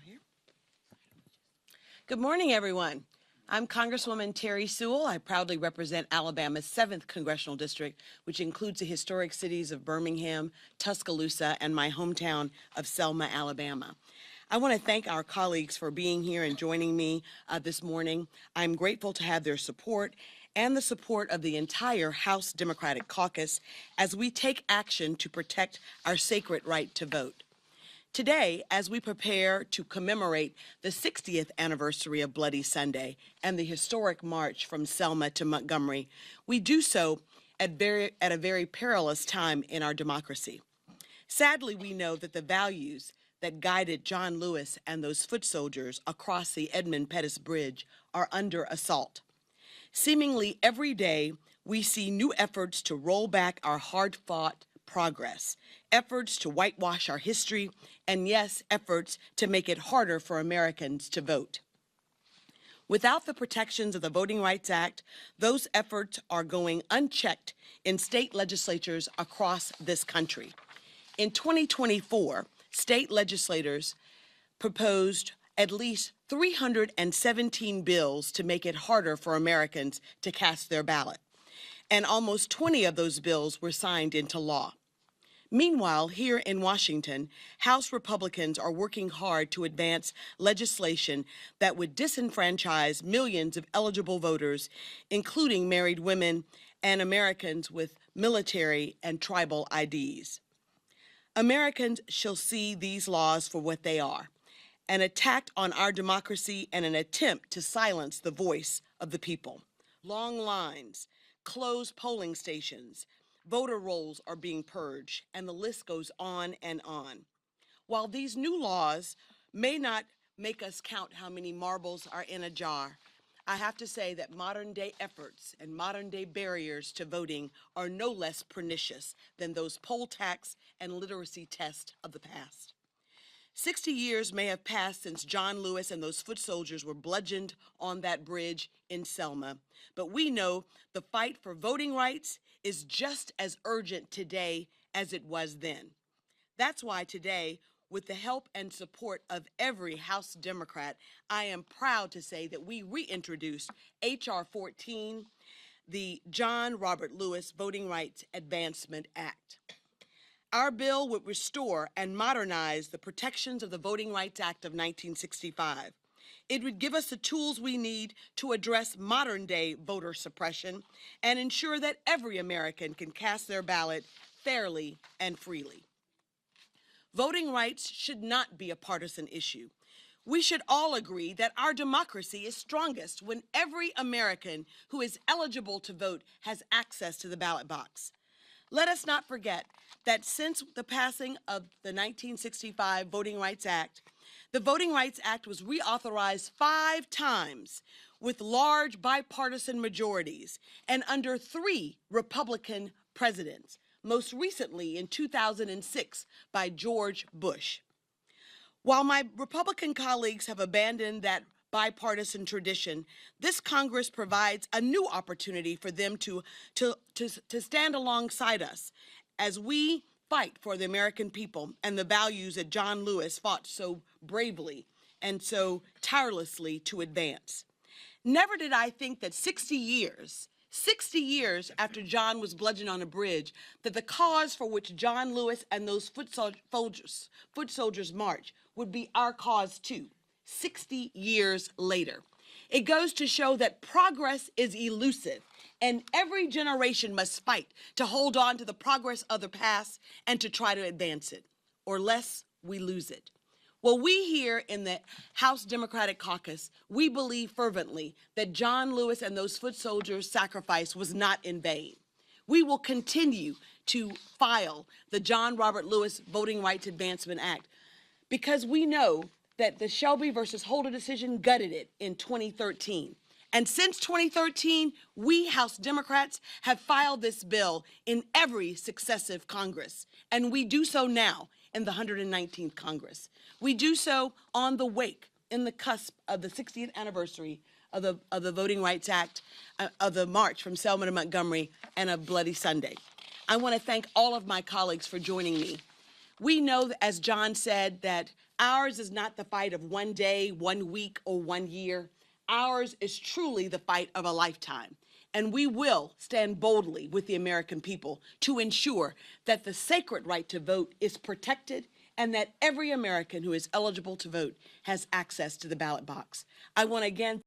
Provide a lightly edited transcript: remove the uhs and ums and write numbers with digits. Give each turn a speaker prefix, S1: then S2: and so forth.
S1: Here. Good morning, everyone. I'm Congresswoman Terry Sewell. I proudly represent Alabama's 7th Congressional District, which includes the historic cities of Birmingham, Tuscaloosa, and my hometown of Selma, Alabama. I want to thank our colleagues for being here and joining me this morning. I'm grateful to have their support and the support of the entire House Democratic Caucus as we take action to protect our sacred right to vote. Today, as we prepare to commemorate the 60th anniversary of Bloody Sunday and the historic march from Selma to Montgomery, we do so at a very perilous time in our democracy. Sadly, we know that the values that guided John Lewis and those foot soldiers across the Edmund Pettus Bridge are under assault. Seemingly every day, we see new efforts to roll back our hard-fought progress, efforts to whitewash our history, and yes, efforts to make it harder for Americans to vote. Without the protections of the Voting Rights Act, those efforts are going unchecked in state legislatures across this country. In 2024, state legislators proposed at least 317 bills to make it harder for Americans to cast their ballot, and almost 20 of those bills were signed into law. Meanwhile, here in Washington, House Republicans are working hard to advance legislation that would disenfranchise millions of eligible voters, including married women and Americans with military and tribal IDs. Americans shall see these laws for what they are: an attack on our democracy and an attempt to silence the voice of the people. Long lines, closed polling stations, voter rolls are being purged, and the list goes on and on. While these new laws may not make us count how many marbles are in a jar, I have to say that modern-day efforts and modern-day barriers to voting are no less pernicious than those poll tax and literacy tests of the past. 60 years may have passed since John Lewis and those foot soldiers were bludgeoned on that bridge in Selma, but we know the fight for voting rights is just as urgent today as it was then. That's why today, with the help and support of every House Democrat, I am proud to say that we reintroduced H.R. 14, the John Robert Lewis Voting Rights Advancement Act. Our bill would restore and modernize the protections of the Voting Rights Act of 1965. It would give us the tools we need to address modern-day voter suppression and ensure that every American can cast their ballot fairly and freely. Voting rights should not be a partisan issue. We should all agree that our democracy is strongest when every American who is eligible to vote has access to the ballot box. Let us not forget that since the passing of the 1965 Voting Rights Act, the Voting Rights Act was reauthorized 5 times with large bipartisan majorities and under 3 Republican presidents, most recently in 2006 by George Bush. While my Republican colleagues have abandoned that bipartisan tradition, this Congress provides a new opportunity for them to stand alongside us as we fight for the American people and the values that John Lewis fought so bravely and so tirelessly to advance. Never did I think that 60 years after John was bludgeoned on a bridge, that the cause for which John Lewis and those foot soldiers march would be our cause too, 60 years later. It goes to show that progress is elusive, and every generation must fight to hold on to the progress of the past and to try to advance it, or less we lose it. Well, we here in the House Democratic Caucus, we believe fervently that John Lewis and those foot soldiers' sacrifice was not in vain. We will continue to file the John Robert Lewis Voting Rights Advancement Act because we know that the Shelby versus Holder decision gutted it in 2013. And since 2013, we House Democrats have filed this bill in every successive Congress, and we do so now in the 119th Congress. We do so on the wake, in the cusp of the 60th anniversary of the Voting Rights Act, of the march from Selma to Montgomery, and of Bloody Sunday. I want to thank all of my colleagues for joining me. We know, as John said, that ours is not the fight of one day, 1 week, or 1 year. Ours is truly the fight of a lifetime. And we will stand boldly with the American people to ensure that the sacred right to vote is protected and that every American who is eligible to vote has access to the ballot box. I want to again